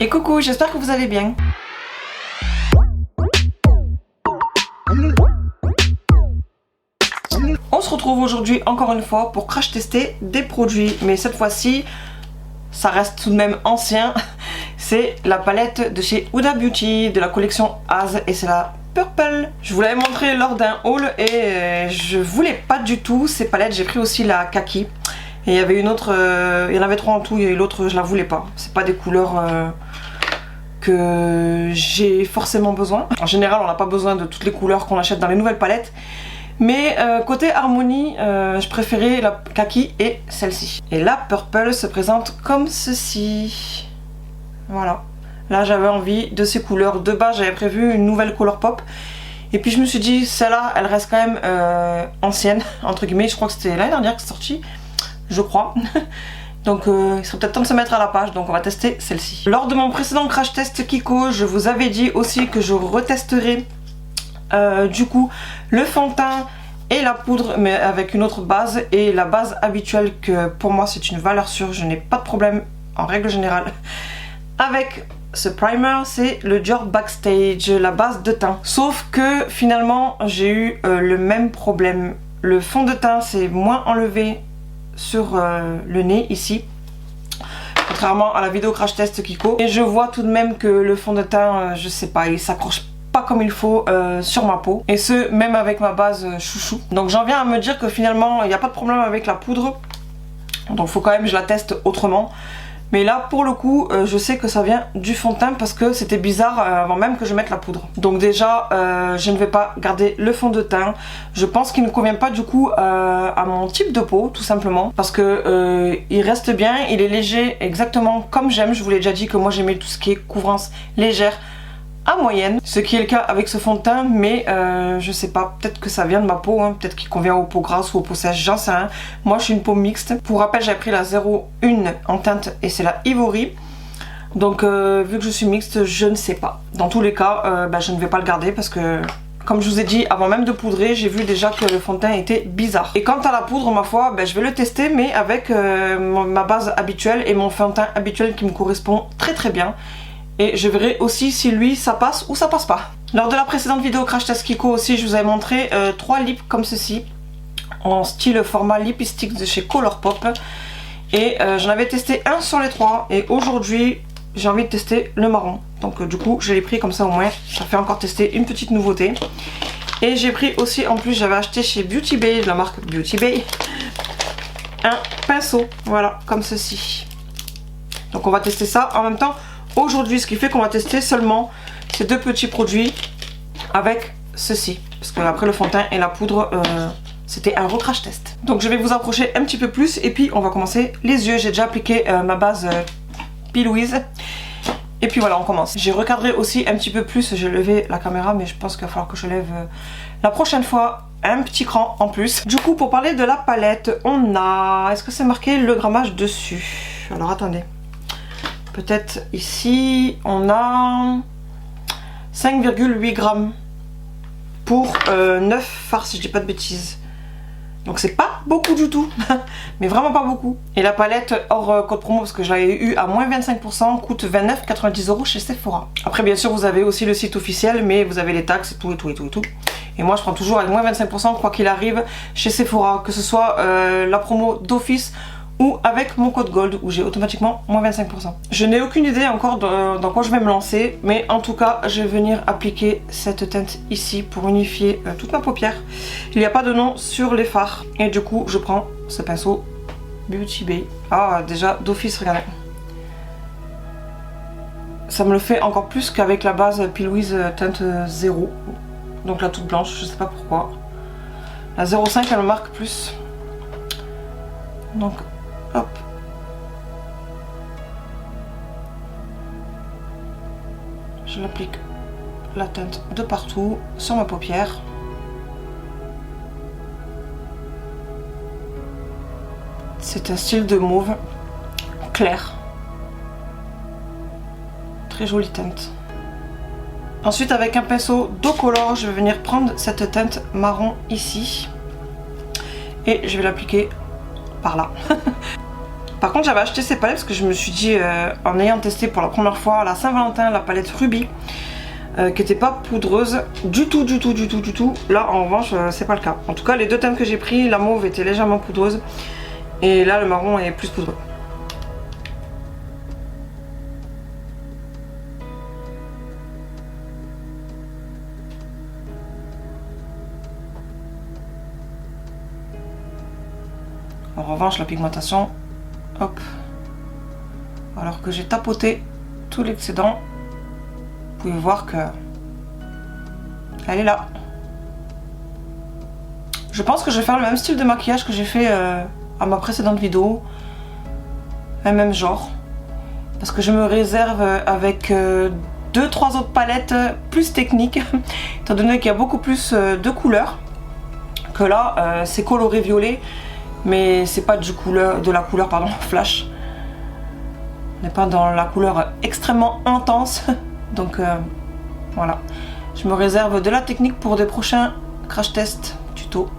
Et coucou, j'espère que vous allez bien. On se retrouve aujourd'hui encore une fois pour crash tester des produits, mais cette fois-ci ça reste tout de même ancien. C'est la palette de chez Huda Beauty de la collection Az et c'est la Purple. Je vous l'avais montré lors d'un haul et je voulais pas du tout ces palettes. J'ai pris aussi la Kaki et il y avait une autre, il y en avait 3 en tout et l'autre je la voulais pas. C'est pas des couleurs que j'ai forcément besoin. En général on n'a pas besoin de toutes les couleurs qu'on achète dans les nouvelles palettes. Mais côté harmonie, je préférais la Kaki et celle-ci. Et la Purple se présente comme ceci. Voilà. Là j'avais envie de ces couleurs. De base j'avais prévu une nouvelle couleur pop. Et puis je me suis dit celle-là elle reste quand même ancienne entre guillemets. Je crois que c'était l'année dernière que c'est sorti. Je crois. Donc il serait peut-être temps de se mettre à la page. Donc on va tester celle-ci. Lors de mon précédent crash test Kiko, je vous avais dit aussi que je retesterai du coup le fond de teint et la poudre mais avec une autre base. Et la base habituelle que pour moi c'est une valeur sûre. Je n'ai pas de problème en règle générale avec ce primer, c'est le Dior Backstage, la base de teint. Sauf que finalement j'ai eu le même problème. Le fond de teint s'est moins enlevé sur le nez ici, contrairement à la vidéo crash test Kiko. Et je vois tout de même que le fond de teint, je sais pas, il s'accroche pas comme il faut sur ma peau. Et ce, même avec ma base chouchou. Donc j'en viens à me dire que finalement, il n'y a pas de problème avec la poudre. Donc faut quand même que je la teste autrement. Mais là pour le coup je sais que ça vient du fond de teint parce que c'était bizarre avant même que je mette la poudre. Donc déjà je ne vais pas garder le fond de teint. Je pense qu'il ne convient pas du coup à mon type de peau tout simplement. Parce que il reste bien, il est léger exactement comme j'aime. Je vous l'ai déjà dit que moi j'aimais tout ce qui est couvrance légère à moyenne, ce qui est le cas avec ce fond de teint, mais je sais pas, peut-être que ça vient de ma peau, hein, peut-être qu'il convient aux peaux grasses ou aux peaux sèches, j'en sais rien. Moi je suis une peau mixte. Pour rappel j'ai pris la 01 en teinte et c'est la Ivory. Donc vu que je suis mixte, je ne sais pas. Dans tous les cas, je ne vais pas le garder parce que comme je vous ai dit, avant même de poudrer, j'ai vu déjà que le fond de teint était bizarre. Et quant à la poudre, ma foi, je vais le tester, mais avec ma base habituelle et mon fond de teint habituel qui me correspond très très bien. Et je verrai aussi si lui ça passe ou ça passe pas. Lors de la précédente vidéo crash test Kiko aussi, je vous avais montré 3 lips comme ceci, en style format lipstick de chez Colourpop. Et j'en avais testé un sur les 3 et aujourd'hui j'ai envie de tester le marron. Donc du coup je l'ai pris comme ça au moins, ça fait encore tester une petite nouveauté. Et j'ai pris aussi, en plus j'avais acheté chez Beauty Bay, de la marque Beauty Bay, un pinceau, voilà, comme ceci. Donc on va tester ça en même temps aujourd'hui, ce qui fait qu'on va tester seulement ces 2 petits produits avec ceci. Parce que après le fond de teint et la poudre, c'était un recrash test. Donc je vais vous approcher un petit peu plus et puis on va commencer les yeux. J'ai déjà appliqué ma base P. Louise. Et puis voilà, on commence. J'ai recadré aussi un petit peu plus, j'ai levé la caméra mais je pense qu'il va falloir que je lève la prochaine fois un petit cran en plus. Du coup pour parler de la palette, on a... Est-ce que c'est marqué le grammage dessus? Alors attendez. Peut-être ici, on a 5,8 grammes pour 9 farces, si je dis pas de bêtises. Donc c'est pas beaucoup du tout, mais vraiment pas beaucoup. Et la palette hors code promo, parce que je l'avais eu à moins 25%, coûte 29,90 € chez Sephora. Après bien sûr vous avez aussi le site officiel, mais vous avez les taxes et tout et tout et tout et tout. Et moi je prends toujours avec moins 25% quoi qu'il arrive chez Sephora, que ce soit la promo d'office ou avec mon code gold où j'ai automatiquement moins 25%. Je n'ai aucune idée encore dans quoi je vais me lancer, mais en tout cas je vais venir appliquer cette teinte ici pour unifier toute ma paupière. Il n'y a pas de nom sur les fards et du coup je prends ce pinceau Beauty Bay. Ah déjà d'office, regardez. Ça me le fait encore plus qu'avec la base P. Louise teinte 0. Donc la toute blanche, je sais pas pourquoi. La 05 elle me marque plus. Donc hop. Je l'applique la teinte de partout sur ma paupière. C'est un style de mauve clair. Très jolie teinte. Ensuite avec un pinceau d'eau color, je vais venir prendre cette teinte marron ici. Et je vais l'appliquer par là. Par contre j'avais acheté ces palettes parce que je me suis dit, en ayant testé pour la première fois la Saint-Valentin, la palette Ruby, qui n'était pas poudreuse du tout. Là en revanche c'est pas le cas. En tout cas les deux teintes que j'ai pris, la mauve était légèrement poudreuse et là le marron est plus poudreux. En revanche la pigmentation, hop, alors que j'ai tapoté tout l'excédent, vous pouvez voir que elle est là. Je pense que je vais faire le même style de maquillage que j'ai fait à ma précédente vidéo, un même genre, parce que je me réserve avec 2-3 autres palettes plus techniques, étant donné qu'il y a beaucoup plus de couleurs, que là c'est coloré violet, mais c'est pas de la couleur flash. On n'est pas dans la couleur extrêmement intense, donc voilà. Je me réserve de la technique pour des prochains crash tests tuto.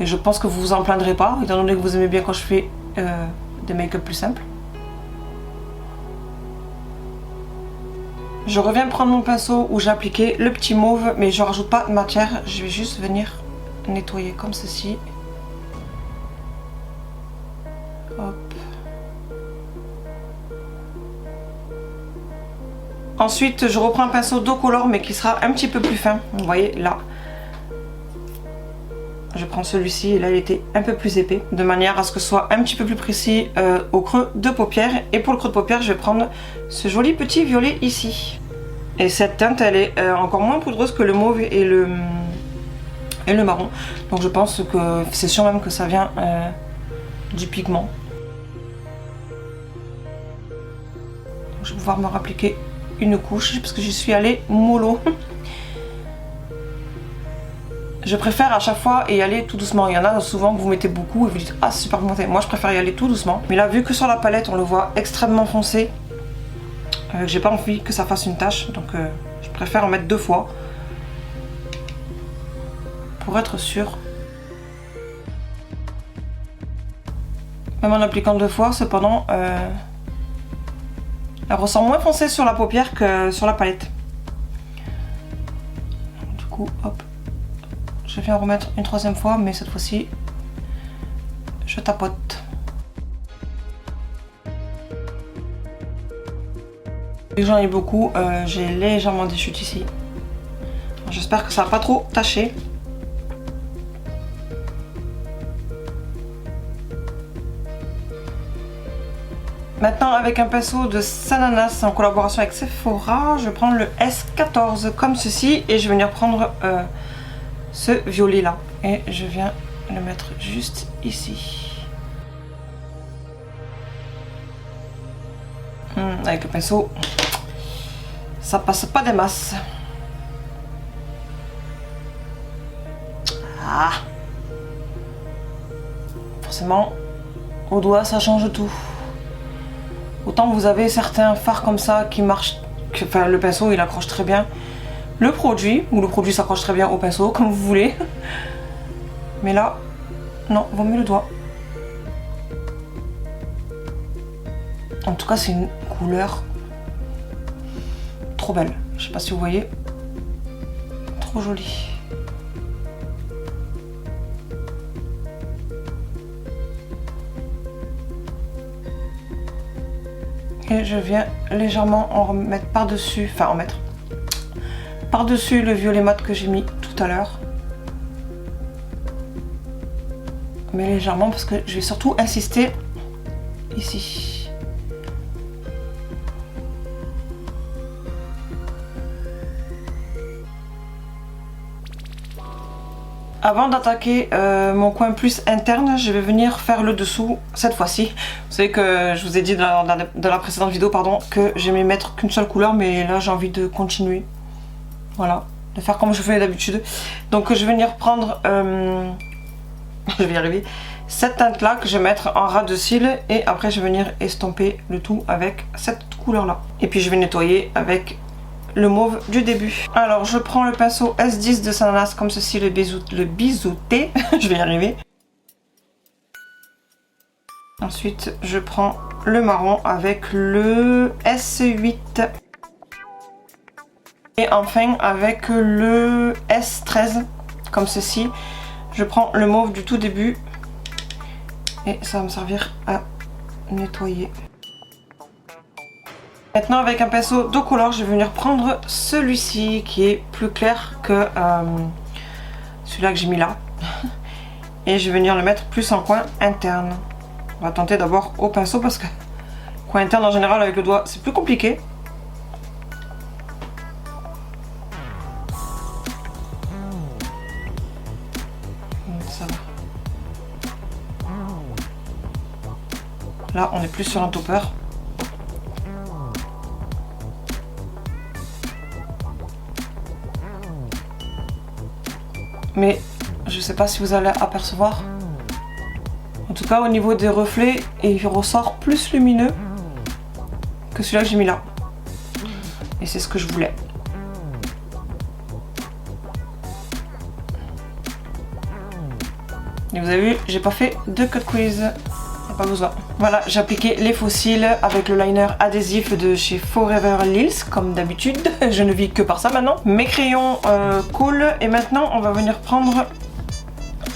Et je pense que vous vous en plaindrez pas, étant donné que vous aimez bien quand je fais des make-up plus simples. Je reviens prendre mon pinceau où j'ai appliqué le petit mauve, mais je rajoute pas de matière, je vais juste venir nettoyer comme ceci. Hop. Ensuite je reprends un pinceau d'eau color mais qui sera un petit peu plus fin. Vous voyez là. Je prends celui-ci et là il était un peu plus épais, de manière à ce que ce soit un petit peu plus précis au creux de paupière. Et pour le creux de paupière je vais prendre ce joli petit violet ici. Et cette teinte elle est encore moins poudreuse que le mauve et le marron. Donc je pense que c'est sûr même que ça vient du pigment. Donc, je vais pouvoir me rappliquer une couche parce que j'y suis allée mollo. Je préfère à chaque fois y aller tout doucement. Il y en a souvent que vous mettez beaucoup et vous dites ah c'est super pigmenté. Moi je préfère y aller tout doucement. Mais là vu que sur la palette on le voit extrêmement foncé, j'ai pas envie que ça fasse une tache. Donc je préfère en mettre 2 fois. Pour être sûr. Même en appliquant 2 fois, cependant, elle ressent moins foncée sur la paupière que sur la palette. Du coup, hop, je viens remettre une 3e fois, mais cette fois-ci, je tapote. Vu que j'en ai beaucoup, j'ai légèrement des chutes ici. J'espère que ça va pas trop tacher. Maintenant avec un pinceau de Sananas en collaboration avec Sephora, je vais prendre le S14 comme ceci et je vais venir prendre ce violet là. Et je viens le mettre juste ici. Avec le pinceau, ça passe pas des masses. Ah. Forcément, au doigt ça change tout. Autant vous avez certains fards comme ça qui marchent, enfin le pinceau il accroche très bien le produit, ou le produit s'accroche très bien au pinceau, comme vous voulez. Mais là, non, vaut mieux le doigt. En tout cas c'est une couleur trop belle, je sais pas si vous voyez, trop jolie. Et je viens légèrement en remettre par-dessus, enfin en mettre par-dessus le violet mat que j'ai mis tout à l'heure. Mais légèrement parce que je vais surtout insister ici. Avant d'attaquer mon coin plus interne, je vais venir faire le dessous cette fois-ci. Vous savez que je vous ai dit dans la précédente vidéo que j'aimais mettre qu'une seule couleur, mais là j'ai envie de continuer. Voilà, de faire comme je fais d'habitude. Donc je vais venir prendre, je vais y arriver, cette teinte là que je vais mettre en ras de cils et après je vais venir estomper le tout avec cette couleur là. Et puis je vais nettoyer avec le mauve du début. Alors je prends le pinceau S10 de Sananas comme ceci, le bisouté, je vais y arriver. Ensuite, je prends le marron avec le S8. Et enfin, avec le S13, comme ceci, je prends le mauve du tout début. Et ça va me servir à nettoyer. Maintenant, avec un pinceau de couleur, je vais venir prendre celui-ci qui est plus clair que celui-là que j'ai mis là. Et je vais venir le mettre plus en coin interne. On va tenter d'abord au pinceau parce que coin interne en général avec le doigt c'est plus compliqué. Ça va. Là on est plus sur un topper. Mais je sais pas si vous allez apercevoir. En tout cas au niveau des reflets, il ressort plus lumineux que celui-là que j'ai mis là. Et c'est ce que je voulais. Et vous avez vu, j'ai pas fait de cut crease. Pas besoin. Voilà, j'ai appliqué les faux cils avec le liner adhésif de chez Forever Lils, comme d'habitude. Je ne vis que par ça maintenant. Mes crayons coulent et maintenant on va venir prendre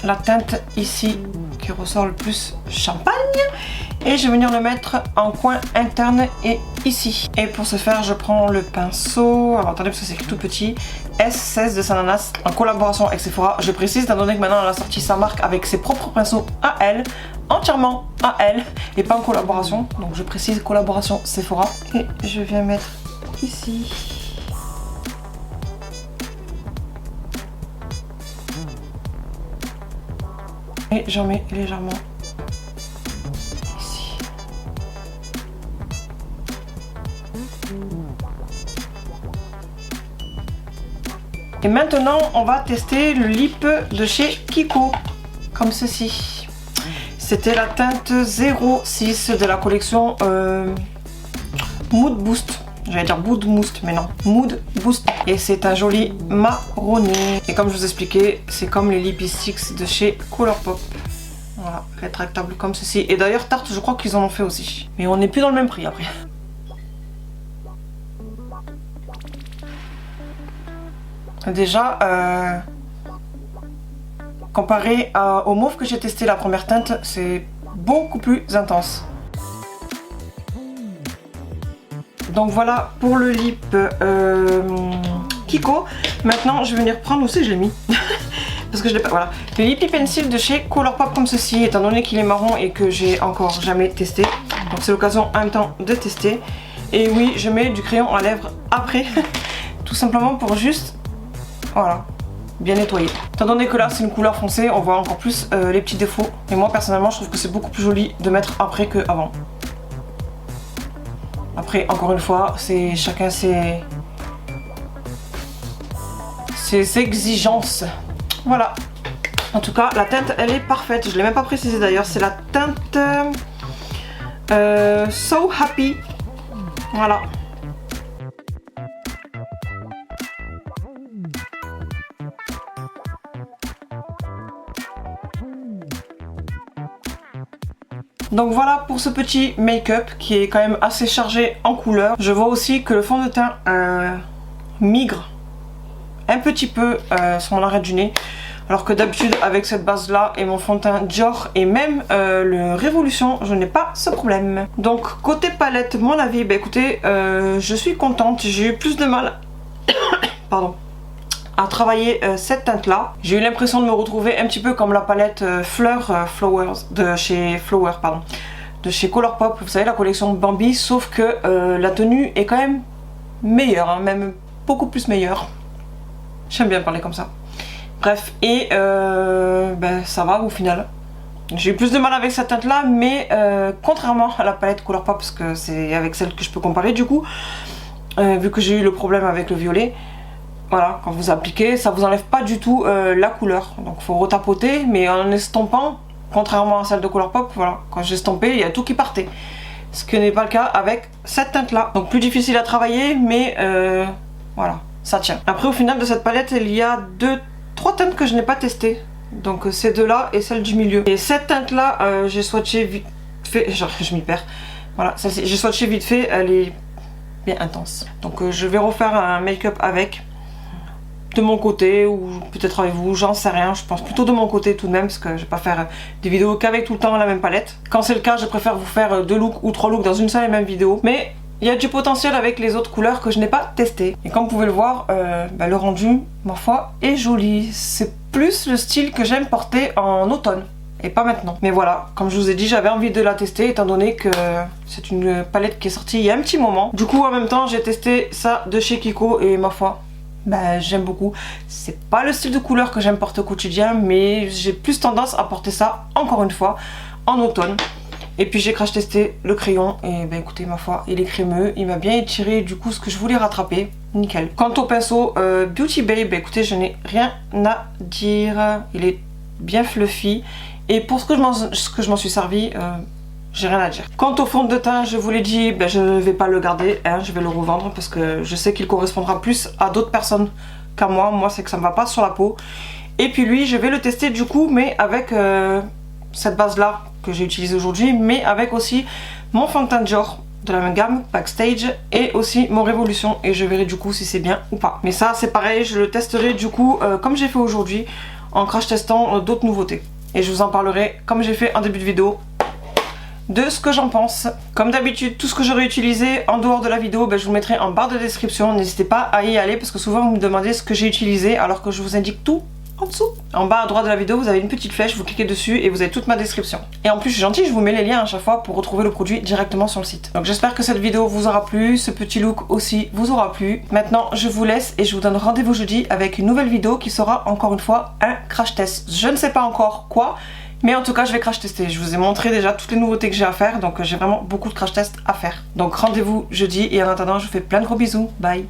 la teinte ici qui ressort le plus champagne et je vais venir le mettre en coin interne et ici. Et pour ce faire, je prends le pinceau, alors attendez parce que c'est tout petit, S16 de Sananas en collaboration avec Sephora. Je précise étant donné que maintenant elle a sorti sa marque avec ses propres pinceaux à elle, entièrement à elle et pas en collaboration, donc je précise collaboration Sephora. Et je viens mettre ici. Et j'en mets légèrement ici. Et maintenant on va tester le lip de chez Kiko, comme ceci. C'était la teinte 06 de la collection Mood Boost. J'allais dire Mood Boost, mais non, Mood Boost. Et c'est un joli marronné. Et comme je vous expliquais, c'est comme les lipsticks de chez Colourpop. Voilà, rétractable comme ceci. Et d'ailleurs, Tarte, je crois qu'ils en ont fait aussi. Mais on n'est plus dans le même prix après. Déjà, comparé au mauve que j'ai testé la première teinte, c'est beaucoup plus intense. Donc voilà pour le lip Kiko. Maintenant je vais venir prendre, où c'est que je l'ai mis parce que je l'ai pas, voilà. Le Lippy Pencil de chez Colourpop comme ceci, étant donné qu'il est marron et que j'ai encore jamais testé. Donc c'est l'occasion en même temps de tester. Et oui, je mets du crayon à lèvres après, tout simplement pour juste, voilà, bien nettoyer. Étant donné que là c'est une couleur foncée, on voit encore plus les petits défauts. Et moi personnellement je trouve que c'est beaucoup plus joli de mettre après que avant. Après, encore une fois, c'est chacun ses exigences. Voilà. En tout cas, la teinte, elle est parfaite. Je ne l'ai même pas précisé d'ailleurs. C'est la teinte So Happy. Voilà. Donc voilà pour ce petit make-up qui est quand même assez chargé en couleurs. Je vois aussi que le fond de teint migre un petit peu sur mon arête du nez. Alors que d'habitude avec cette base là et mon fond de teint Dior et même le Révolution, je n'ai pas ce problème. Donc côté palette, mon avis, bah écoutez, je suis contente. J'ai eu plus de mal pardon, à travailler cette teinte là. J'ai eu l'impression de me retrouver un petit peu comme la palette Flowers de chez de chez Colourpop, vous savez la collection Bambi, sauf que la tenue est quand même meilleure, hein, même beaucoup plus meilleure. J'aime bien parler comme ça. Bref, et ben, ça va au final. J'ai eu plus de mal avec cette teinte là, mais contrairement à la palette Colourpop, parce que c'est avec celle que je peux comparer du coup, vu que j'ai eu le problème avec le violet. Voilà, quand vous appliquez, ça vous enlève pas du tout la couleur. Donc faut retapoter, mais en estompant, contrairement à celle de Colourpop, voilà, quand j'ai estompé, il y a tout qui partait. Ce qui n'est pas le cas avec cette teinte là. Donc plus difficile à travailler, mais voilà, ça tient. Après au final de cette palette, il y a 3 teintes que je n'ai pas testées. Donc ces deux là et celle du milieu. Et cette teinte là, j'ai swatché vite fait, genre je m'y perds. Voilà, celle-ci, j'ai swatché vite fait, elle est bien intense. Donc je vais refaire un make-up avec, de mon côté ou peut-être avec vous, j'en sais rien. Je pense plutôt de mon côté tout de même parce que je vais pas faire des vidéos qu'avec tout le temps la même palette. Quand c'est le cas, je préfère vous faire 2 looks ou 3 looks dans une seule et même vidéo. Mais il y a du potentiel avec les autres couleurs que je n'ai pas testé. Et comme vous pouvez le voir, le rendu, ma foi, est joli. C'est plus le style que j'aime porter en automne. Et pas maintenant. Mais voilà, comme je vous ai dit, j'avais envie de la tester étant donné que c'est une palette qui est sortie il y a un petit moment. Du coup, en même temps, j'ai testé ça de chez Kiko et ma foi, j'aime beaucoup. C'est pas le style de couleur que j'aime porter au quotidien, mais j'ai plus tendance à porter ça, encore une fois, en automne. Et puis j'ai crash testé le crayon et écoutez, ma foi, il est crémeux, il m'a bien étiré du coup ce que je voulais rattraper, nickel. Quant au pinceau Beauty Bay, écoutez, je n'ai rien à dire, il est bien fluffy. Et pour ce que je m'en suis servi, j'ai rien à dire. Quant au fond de teint, je vous l'ai dit, je ne vais pas le garder, hein, je vais le revendre parce que je sais qu'il correspondra plus à d'autres personnes qu'à moi. Moi, c'est que ça ne va pas sur la peau. Et puis lui, je vais le tester du coup, mais avec cette base-là que j'ai utilisée aujourd'hui, mais avec aussi mon fond de teint Dior de la même gamme, Backstage, et aussi mon Révolution, et je verrai du coup si c'est bien ou pas. Mais ça, c'est pareil, je le testerai du coup, comme j'ai fait aujourd'hui, en crash testant d'autres nouveautés. Et je vous en parlerai, comme j'ai fait en début de vidéo, de ce que j'en pense. Comme d'habitude, tout ce que j'aurai utilisé en dehors de la vidéo, je vous mettrai en barre de description. N'hésitez pas à y aller parce que souvent vous me demandez ce que j'ai utilisé alors que je vous indique tout en dessous. En bas à droite de la vidéo, vous avez une petite flèche, vous cliquez dessus et vous avez toute ma description. Et en plus, je suis gentille, je vous mets les liens à chaque fois pour retrouver le produit directement sur le site. Donc j'espère que cette vidéo vous aura plu, ce petit look aussi vous aura plu. Maintenant, je vous laisse et je vous donne rendez-vous jeudi avec une nouvelle vidéo qui sera encore une fois un crash test. Je ne sais pas encore quoi, mais en tout cas, je vais crash tester. Je vous ai montré déjà toutes les nouveautés que j'ai à faire, donc j'ai vraiment beaucoup de crash tests à faire. Donc rendez-vous jeudi et en attendant, je vous fais plein de gros bisous. Bye!